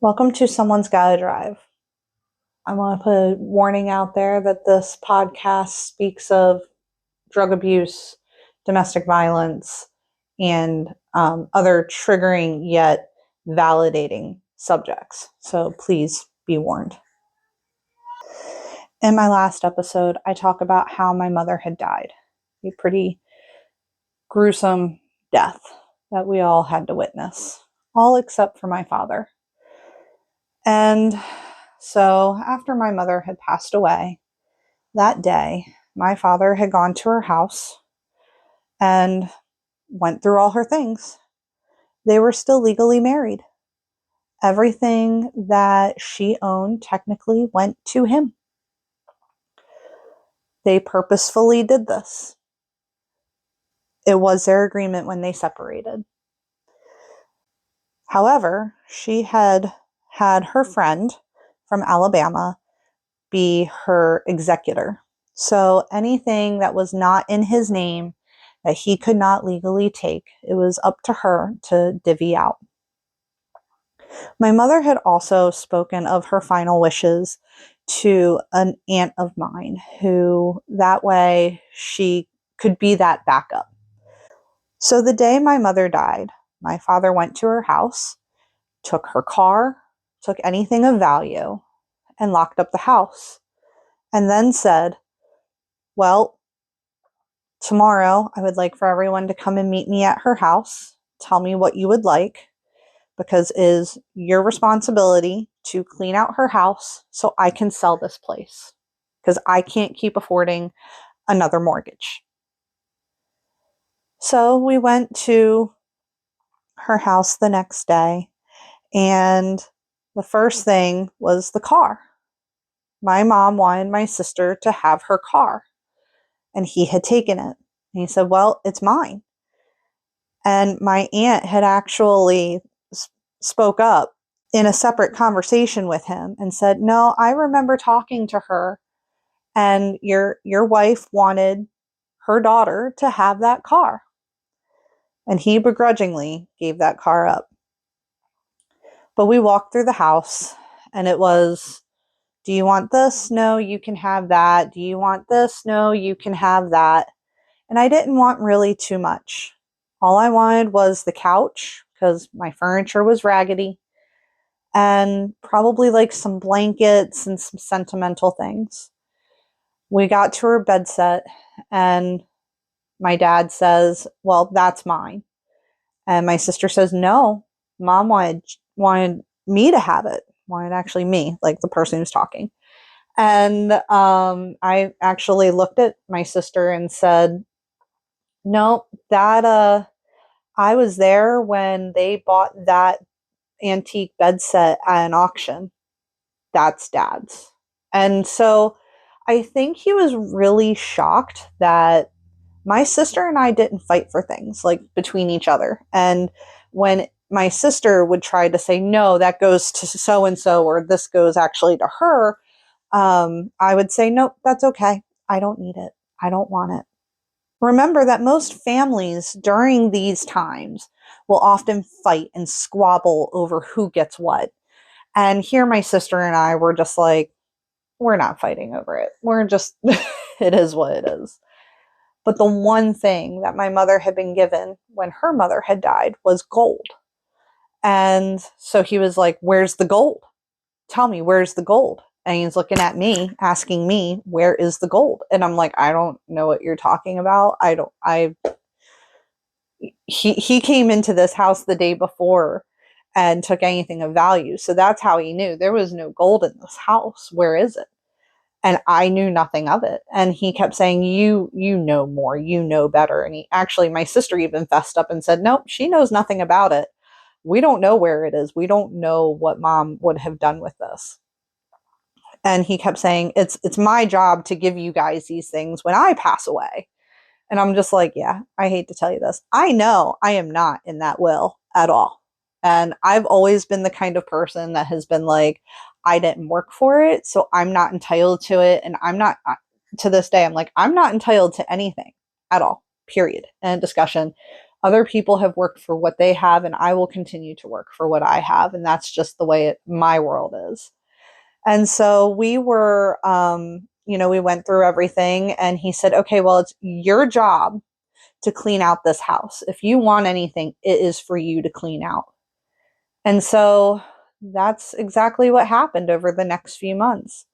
Welcome to Someone's Gotta Drive. I want to put a warning out there that this podcast speaks of drug abuse, domestic violence, and other triggering yet validating subjects. So please be warned. In my last episode, I talk about how my mother had died. A pretty gruesome death that we all had to witness, all except for my father. And so after my mother had passed away, that day, my father had gone to her house and went through all her things. They were still legally married. Everything that she owned technically went to him. They purposefully did this. It was their agreement when they separated. However, she had her friend from Alabama be her executor. So anything that was not in his name that he could not legally take, it was up to her to divvy out. My mother had also spoken of her final wishes to an aunt of mine, who that way she could be that backup. So the day my mother died, my father went to her house, took her car, took anything of value, and locked up the house, and then said, well, tomorrow I would like for everyone to come and meet me at her house. Tell me what you would like, because it is your responsibility to clean out her house so I can sell this place, because I can't keep affording another mortgage. So we went to her house the next day, and the first thing was the car. My mom wanted my sister to have her car, and he had taken it. And he said, well, it's mine. And my aunt had actually spoke up in a separate conversation with him and said, no, I remember talking to her, and your wife wanted her daughter to have that car. And he begrudgingly gave that car up. But we walked through the house, and it was, do you want this? No, you can have that. Do you want this? No, you can have that. And I didn't want really too much. All I wanted was the couch, because my furniture was raggedy, and probably like some blankets and some sentimental things. We got to her bed set, and my dad says, well, that's mine. And my sister says, no, mom wanted me to have it. Wanted actually me, like the person who's talking. And I actually looked at my sister and said, no, that I was there when they bought that antique bed set at an auction. That's dad's. And so I think he was really shocked that my sister and I didn't fight for things like between each other. And when my sister would try to say, no, that goes to so and so, or this goes actually to her, I would say, nope, that's okay. I don't need it. I don't want it. Remember that most families during these times will often fight and squabble over who gets what. And here, my sister and I were just like, we're not fighting over it. We're just, it is what it is. But the one thing that my mother had been given when her mother had died was gold. And so he was like, where's the gold? Tell me, where's the gold? And he's looking at me, asking me, where is the gold? And I'm like, I don't know what you're talking about. He came into this house the day before and took anything of value. So that's how he knew there was no gold in this house. Where is it? And I knew nothing of it. And he kept saying, you know more, you know better. And he actually, my sister even fessed up and said, nope, she knows nothing about it. We don't know where it is. We don't know what mom would have done with this. And he kept saying, it's my job to give you guys these things when I pass away. And I'm just like, yeah, I hate to tell you this. I know I am not in that will at all. And I've always been the kind of person that has been like, I didn't work for it, so I'm not entitled to it. And I'm not, to this day, I'm like, I'm not entitled to anything at all, period. And discussion. Other people have worked for what they have, and I will continue to work for what I have. And that's just the way my world is. And so we went through everything, and he said, okay, well, it's your job to clean out this house. If you want anything, it is for you to clean out. And so that's exactly what happened over the next few months.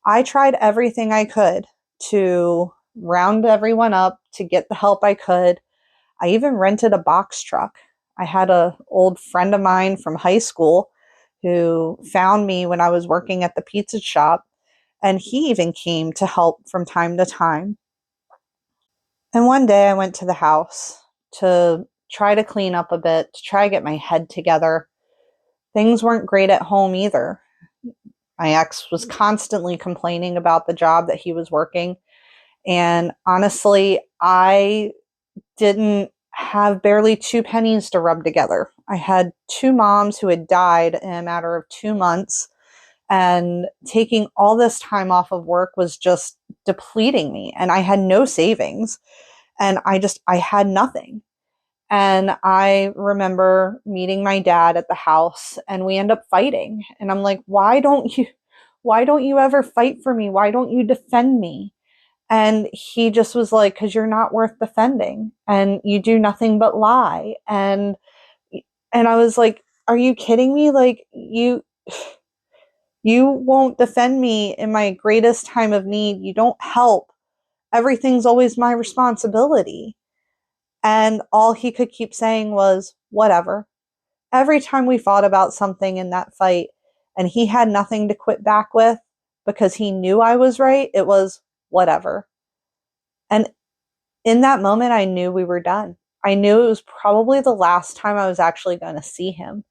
I tried everything I could to round everyone up, to get the help I could. I even rented a box truck. I had an old friend of mine from high school who found me when I was working at the pizza shop, and he even came to help from time to time. And one day I went to the house to try to clean up a bit, to try to get my head together. Things weren't great at home either. My ex was constantly complaining about the job that he was working. And honestly, I didn't have barely 2 pennies to rub together. I had two moms who had died in a matter of 2 months, and taking all this time off of work was just depleting me. And I had no savings, and I had nothing. And I remember meeting my dad at the house, and we end up fighting. And I'm like, why don't you ever fight for me? Why don't you defend me? And he just was like, because you're not worth defending, and you do nothing but lie. And I was like, are you kidding me? Like, you won't defend me in my greatest time of need. You don't help. Everything's always my responsibility. And all he could keep saying was, whatever. Every time we fought about something in that fight and he had nothing to quit back with because he knew I was right, it was whatever. And in that moment, I knew we were done. I knew it was probably the last time I was actually going to see him,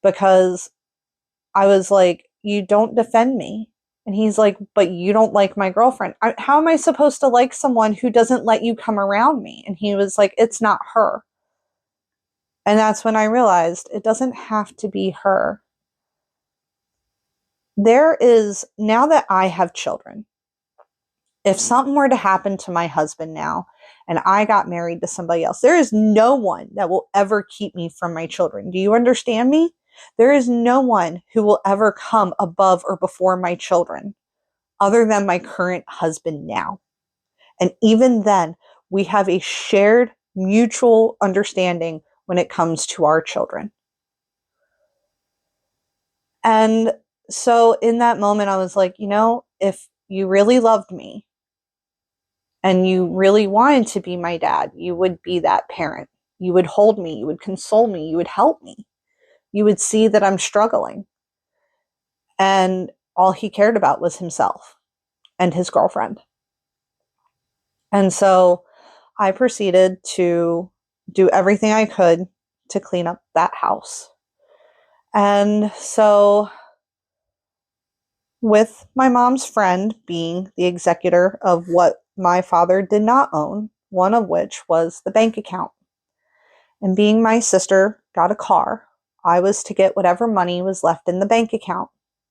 because I was like, you don't defend me. And he's like, but you don't like my girlfriend. How am I supposed to like someone who doesn't let you come around me? And he was like, it's not her. And that's when I realized it doesn't have to be her. Now that I have children, if something were to happen to my husband now and I got married to somebody else, there is no one that will ever keep me from my children. Do you understand me? There is no one who will ever come above or before my children other than my current husband now. And even then, we have a shared mutual understanding when it comes to our children. And so in that moment, I was like, if you really loved me and you really wanted to be my dad, you would be that parent. You would hold me, you would console me, you would help me. You would see that I'm struggling. And all he cared about was himself and his girlfriend. And so I proceeded to do everything I could to clean up that house. And so, with my mom's friend being the executor of what my father did not own, one of which was the bank account, and being my sister got a car, I was to get whatever money was left in the bank account,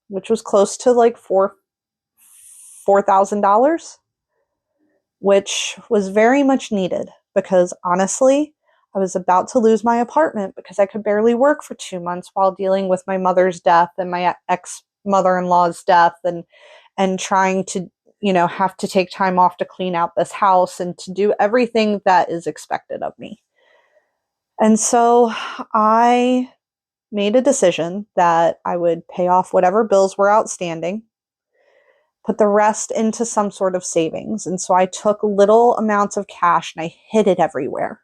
which was close to like $4,000, which was very much needed because honestly, I was about to lose my apartment because I could barely work for 2 months while dealing with my mother's death and my ex mother-in-law's death, and trying to, have to take time off to clean out this house and to do everything that is expected of me. And so I made a decision that I would pay off whatever bills were outstanding, put the rest into some sort of savings. And so I took little amounts of cash and I hid it everywhere.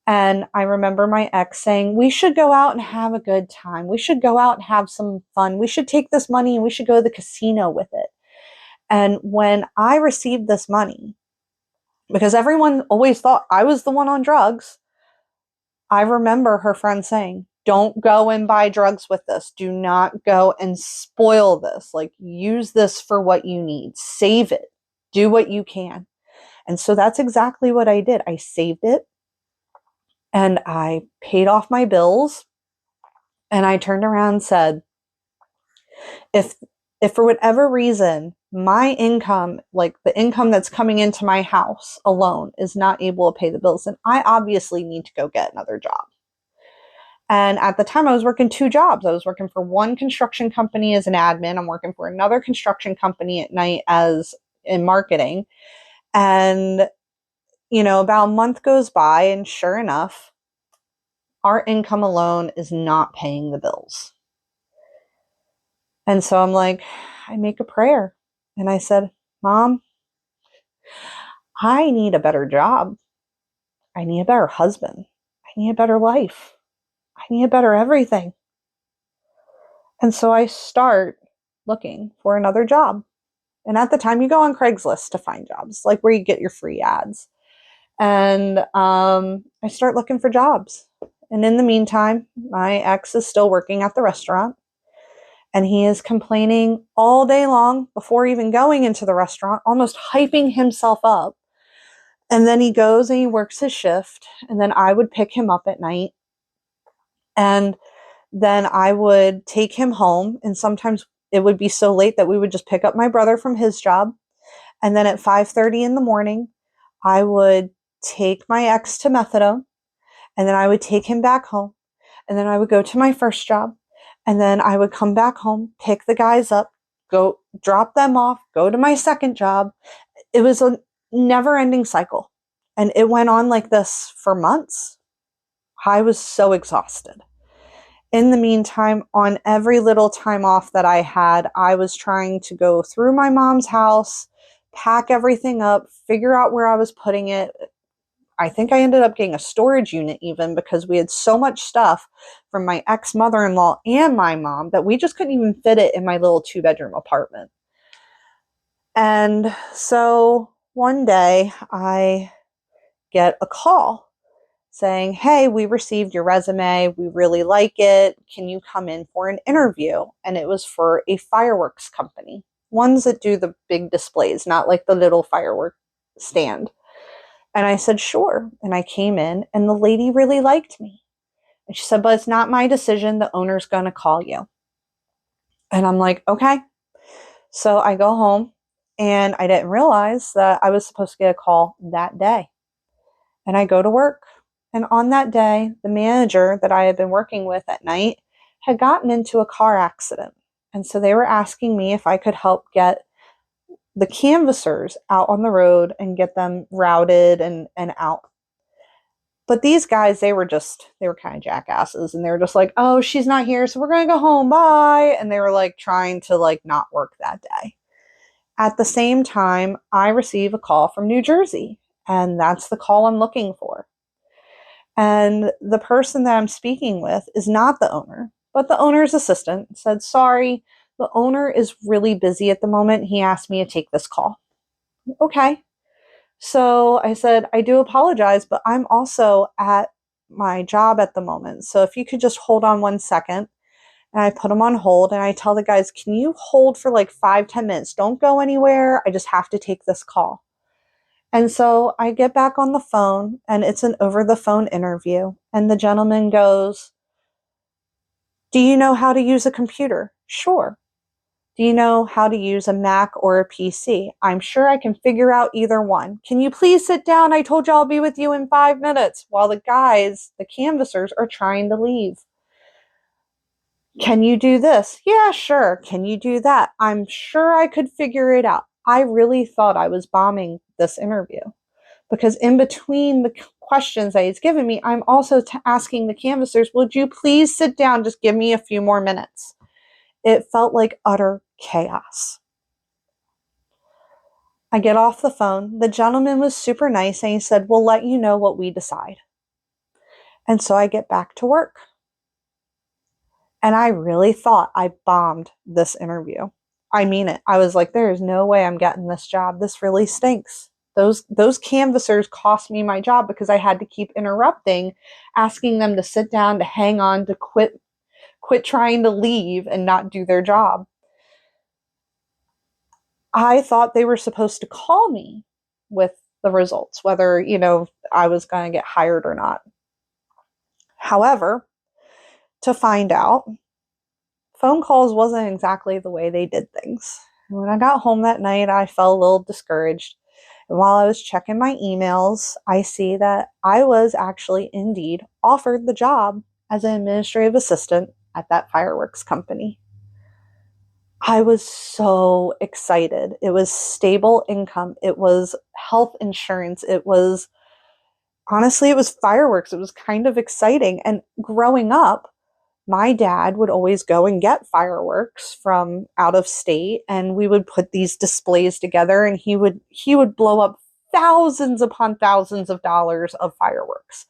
And I remember my ex saying, we should go out and have a good time. We should go out and have some fun. We should take this money and we should go to the casino with it. And when I received this money, because everyone always thought I was the one on drugs, I remember her friend saying, don't go and buy drugs with this. Do not go and spoil this. Like, use this for what you need. Save it. Do what you can. And so that's exactly what I did. I saved it and I paid off my bills. And I turned around and said, if for whatever reason my income, like the income that's coming into my house alone, is not able to pay the bills. And I obviously need to go get another job. And at the time, I was working two jobs. I was working for one construction company as an admin. I'm working for another construction company at night as in marketing. And, about a month goes by, and sure enough, our income alone is not paying the bills. And so I'm like, I make a prayer. And I said, Mom, I need a better job. I need a better husband. I need a better life. I need a better everything. And so I start looking for another job. And at the time, you go on Craigslist to find jobs, like where you get your free ads. And I start looking for jobs. And in the meantime, my ex is still working at the restaurant. And he is complaining all day long before even going into the restaurant, almost hyping himself up. And then he goes and he works his shift. And then I would pick him up at night. And then I would take him home. And sometimes it would be so late that we would just pick up my brother from his job. And then at 5:30 in the morning, I would take my ex to methadone. And then I would take him back home. And then I would go to my first job. And then I would come back home, pick the guys up, go drop them off, go to my second job. It was a never ending cycle. And it went on like this for months. I was so exhausted. In the meantime, on every little time off that I had, I was trying to go through my mom's house, pack everything up, figure out where I was putting it. I think I ended up getting a storage unit even because we had so much stuff from my ex-mother-in-law and my mom that we just couldn't even fit it in my little 2-bedroom apartment. And so one day I get a call saying, hey, we received your resume. We really like it. Can you come in for an interview? And it was for a fireworks company, ones that do the big displays, not like the little firework stand. And I said, sure. And I came in and the lady really liked me. And she said, but it's not my decision. The owner's going to call you. And I'm like, okay. So I go home and I didn't realize that I was supposed to get a call that day. And I go to work. And on that day, the manager that I had been working with at night had gotten into a car accident. And so they were asking me if I could help get the canvassers out on the road and get them routed and out. But these guys, they were kind of jackasses. And they were just like, oh, she's not here, so we're going to go home. Bye. And they were like trying to like not work that day. At the same time, I receive a call from New Jersey. And that's the call I'm looking for. And the person that I'm speaking with is not the owner, but the owner's assistant said, sorry, the owner is really busy at the moment. He asked me to take this call. Okay. So I said, I do apologize, but I'm also at my job at the moment. So if you could just hold on 1 second. And I put them on hold and I tell the guys, can you hold for like 5-10 minutes? Don't go anywhere. I just have to take this call. And so I get back on the phone and it's an over the phone interview. And the gentleman goes, do you know how to use a computer? Sure. Do you know how to use a Mac or a PC? I'm sure I can figure out either one. Can you please sit down? I told you I'll be with you in 5 minutes while the guys, the canvassers, are trying to leave. Can you do this? Yeah, sure. Can you do that? I'm sure I could figure it out. I really thought I was bombing this interview because in between the questions that he's given me, I'm also asking the canvassers, would you please sit down? Just give me a few more minutes. It felt like utter chaos. I get off the phone. The gentleman was super nice and he said, we'll let you know what we decide. And so I get back to work. And I really thought I bombed this interview. I mean it. I was like, there is no way I'm getting this job. This really stinks. Those canvassers cost me my job because I had to keep interrupting, asking them to sit down, to hang on, to quit trying to leave and not do their job. I thought they were supposed to call me with the results, whether, I was going to get hired or not. However, to find out, phone calls wasn't exactly the way they did things. When I got home that night, I felt a little discouraged. And while I was checking my emails, I see that I was actually indeed offered the job as an administrative assistant at that fireworks company. I was so excited. It was stable income. It was health insurance. It was honestly, it was fireworks. It was kind of exciting. And growing up, my dad would always go and get fireworks from out of state, and we would put these displays together, and he would blow up thousands upon thousands of dollars of fireworks.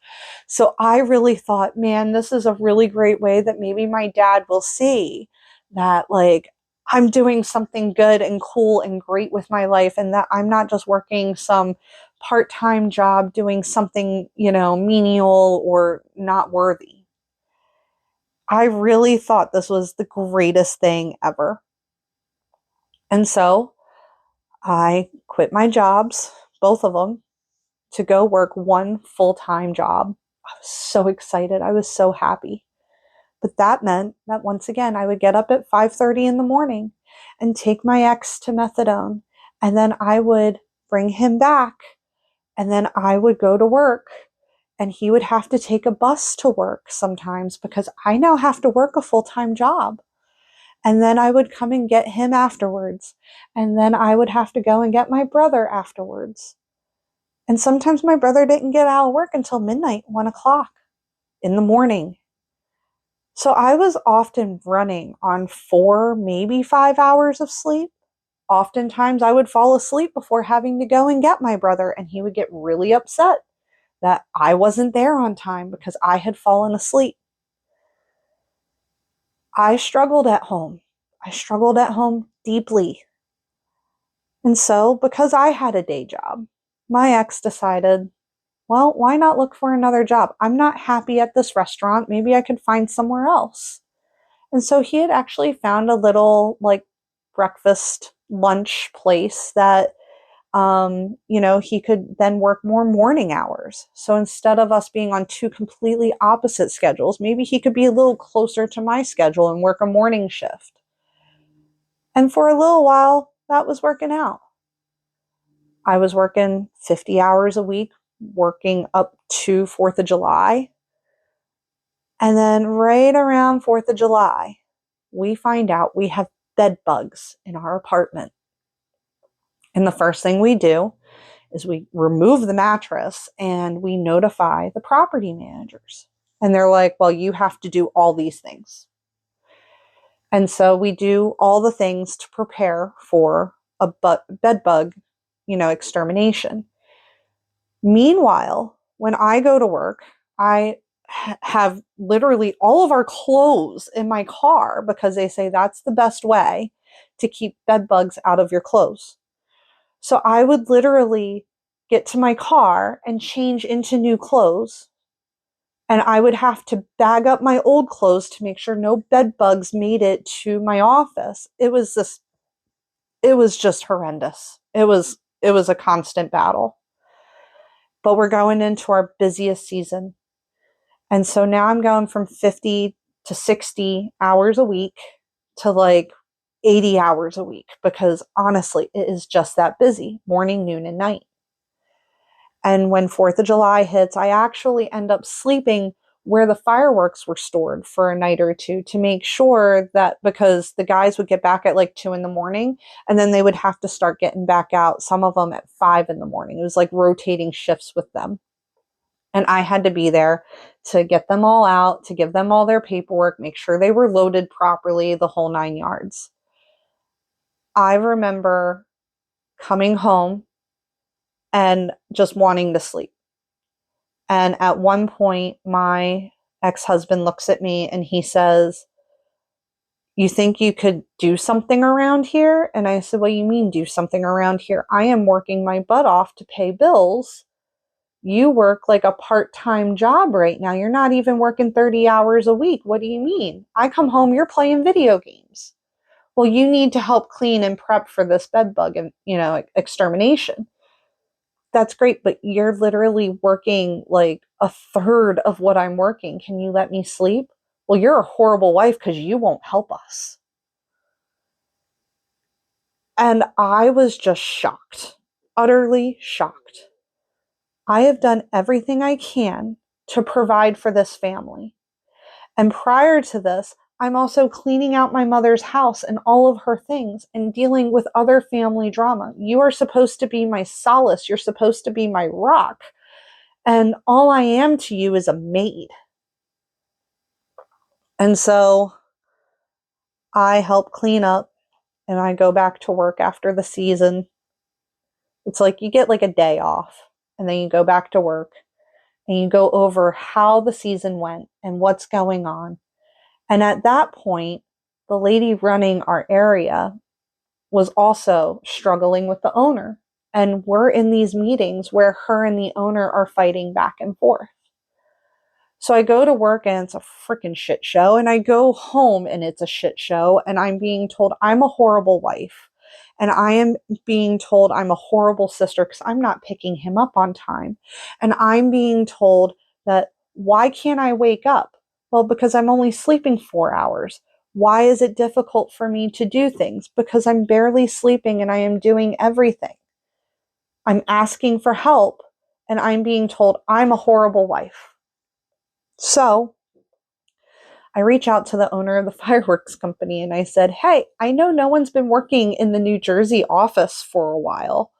So I really thought, man, this is a really great way that maybe my dad will see that, like, I'm doing something good and cool and great with my life, and that I'm not just working some part-time job doing something, menial or not worthy. I really thought this was the greatest thing ever. And so I quit my jobs, both of them, to go work one full-time job. I was so excited. I was so happy. But that meant that once again, I would get up at 5:30 in the morning and take my ex to methadone. And then I would bring him back. And then I would go to work. And he would have to take a bus to work sometimes because I now have to work a full-time job. And then I would come and get him afterwards. And then I would have to go and get my brother afterwards. And sometimes my brother didn't get out of work until midnight, 1 o'clock in the morning. So I was often running on 4, maybe 5 hours of sleep. Oftentimes I would fall asleep before having to go and get my brother, and he would get really upset that I wasn't there on time because I had fallen asleep. I struggled at home. I struggled at home deeply. And so, because I had a day job, my ex decided, well, why not look for another job? I'm not happy at this restaurant. Maybe I could find somewhere else. And so he had actually found a little like breakfast lunch place that he could then work more morning hours. So instead of us being on two completely opposite schedules, maybe he could be a little closer to my schedule and work a morning shift. And for a little while, that was working out. I was working 50 hours a week, working up to 4th of July. And then right around 4th of July, we find out we have bed bugs in our apartment. And the first thing we do is we remove the mattress and we notify the property managers. And they're like, well, you have to do all these things. And so we do all the things to prepare for a bed bug, extermination. Meanwhile, when I go to work, I have literally all of our clothes in my car because they say that's the best way to keep bed bugs out of your clothes. So I would literally get to my car and change into new clothes. And I would have to bag up my old clothes to make sure no bed bugs made it to my office. It was just horrendous. It was a constant battle. But we're going into our busiest season. And so now I'm going from 50 to 60 hours a week to like 80 hours a week because honestly, it is just that busy, morning, noon, and night. And when 4th of July hits, I actually end up sleeping where the fireworks were stored for a night or two to make sure that, because the guys would get back at like 2 in the morning and then they would have to start getting back out, some of them at 5 in the morning. It was like rotating shifts with them. And I had to be there to get them all out, to give them all their paperwork, make sure they were loaded properly, the whole 9 yards. I remember coming home and just wanting to sleep. And at one point, my ex-husband looks at me and he says, you think you could do something around here? And I said, what do you mean do something around here? I am working my butt off to pay bills. You work like a part-time job right now. You're not even working 30 hours a week. What do you mean? I come home, you're playing video games. Well, you need to help clean and prep for this bed bug and, extermination. That's great, but you're literally working like a third of what I'm working. Can you let me sleep? Well, you're a horrible wife because you won't help us. And I was just shocked, utterly shocked. I have done everything I can to provide for this family. And prior to this, I'm also cleaning out my mother's house and all of her things and dealing with other family drama. You are supposed to be my solace. You're supposed to be my rock. And all I am to you is a maid. And so I help clean up and I go back to work after the season. It's like you get like a day off and then you go back to work and you go over how the season went and what's going on. And at that point, the lady running our area was also struggling with the owner. And we're in these meetings where her and the owner are fighting back and forth. So I go to work and it's a freaking shit show. And I go home and it's a shit show. And I'm being told I'm a horrible wife. And I am being told I'm a horrible sister because I'm not picking him up on time. And I'm being told that why can't I wake up? Well, because I'm only sleeping 4 hours. Why is it difficult for me to do things? Because I'm barely sleeping and I am doing everything. I'm asking for help and I'm being told I'm a horrible wife. So I reach out to the owner of the fireworks company and I said, hey, I know no one's been working in the New Jersey office for a while.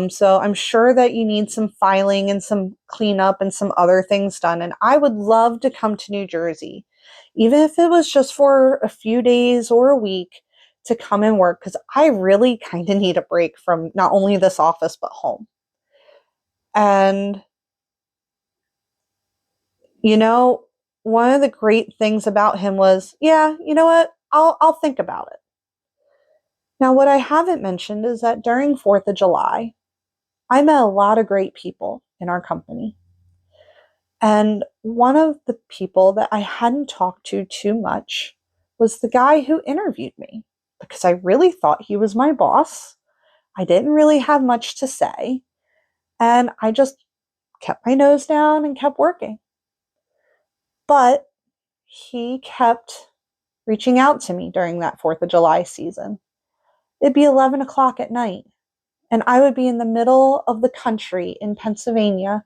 So I'm sure that you need some filing and some cleanup and some other things done. And I would love to come to New Jersey, even if it was just for a few days or a week to come and work, because I really kind of need a break from not only this office, but home. And, you know, one of the great things about him was, yeah, you know what? I'll think about it. Now, what I haven't mentioned is that during 4th of July, I met a lot of great people in our company. And one of the people that I hadn't talked to too much was the guy who interviewed me because I really thought he was my boss. I didn't really have much to say. And I just kept my nose down and kept working. But he kept reaching out to me during that 4th of July season. It'd be 11 o'clock at night, and I would be in the middle of the country in Pennsylvania,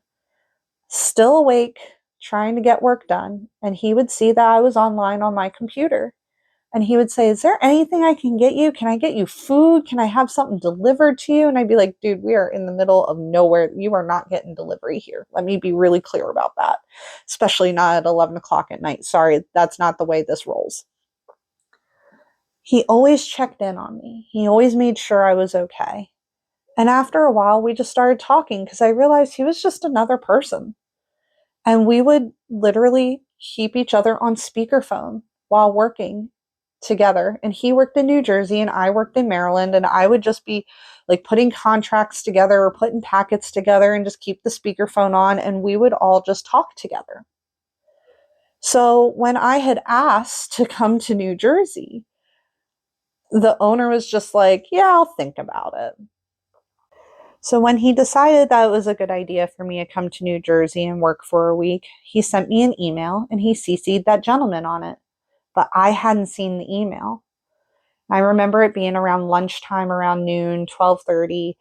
still awake, trying to get work done. And he would see that I was online on my computer. And he would say, is there anything I can get you? Can I get you food? Can I have something delivered to you? And I'd be like, dude, we are in the middle of nowhere. You are not getting delivery here. Let me be really clear about that, especially not at 11 o'clock at night. Sorry, that's not the way this rolls. He always checked in on me. He always made sure I was okay. And after a while, we just started talking because I realized he was just another person. And we would literally keep each other on speakerphone while working together. And he worked in New Jersey and I worked in Maryland. And I would just be like putting contracts together or putting packets together and just keep the speakerphone on. And we would all just talk together. So when I had asked to come to New Jersey, the owner was just like, yeah, I'll think about it. So when he decided that it was a good idea for me to come to New Jersey and work for a week, he sent me an email and he CC'd that gentleman on it. But I hadn't seen the email. I remember it being around lunchtime, around noon, 12:30,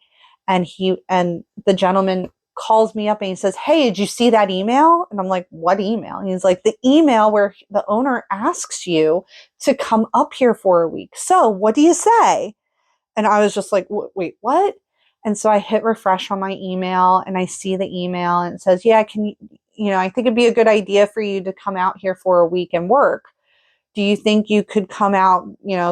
and the gentleman calls me up and he says, hey, did you see that email? And I'm like, what email? And he's like, the email where the owner asks you to come up here for a week. So what do you say? And I was just like, wait, what? And so I hit refresh on my email and I see the email and it says, yeah, I think it'd be a good idea for you to come out here for a week and work. Do you think you could come out,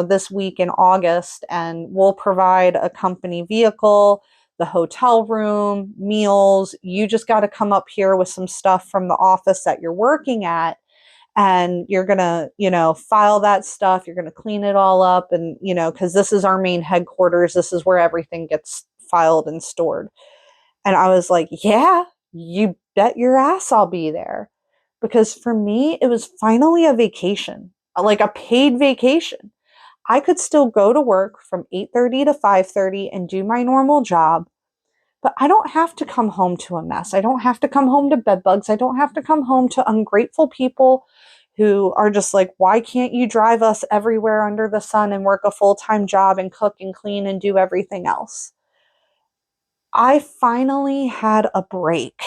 this week in August and we'll provide a company vehicle, the hotel room, meals. You just got to come up here with some stuff from the office that you're working at and you're going to, file that stuff. You're going to clean it all up. And, because this is our main headquarters, this is where everything gets filed and stored. And I was like, yeah, you bet your ass I'll be there. Because for me, it was finally a vacation, like a paid vacation. I could still go to work from 8:30 to 5:30 and do my normal job. But I don't have to come home to a mess. I don't have to come home to bed bugs. I don't have to come home to ungrateful people who are just like, why can't you drive us everywhere under the sun and work a full-time job and cook and clean and do everything else? I finally had a break,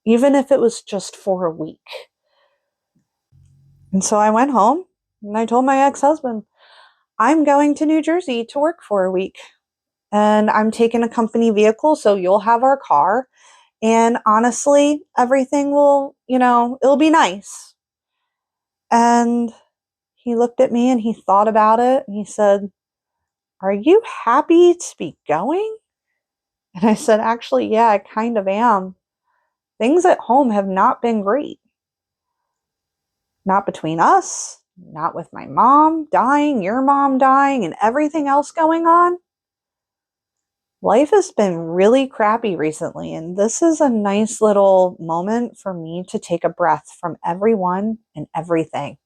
even if it was just for a week. And so I went home and I told my ex-husband, I'm going to New Jersey to work for a week. And I'm taking a company vehicle, so you'll have our car. And honestly, everything will, it'll be nice. And he looked at me and he thought about it and he said, are you happy to be going? And I said, actually, yeah, I kind of am. Things at home have not been great. Not between us, not with my mom dying, your mom dying, and everything else going on. Life has been really crappy recently, and this is a nice little moment for me to take a breath from everyone and everything.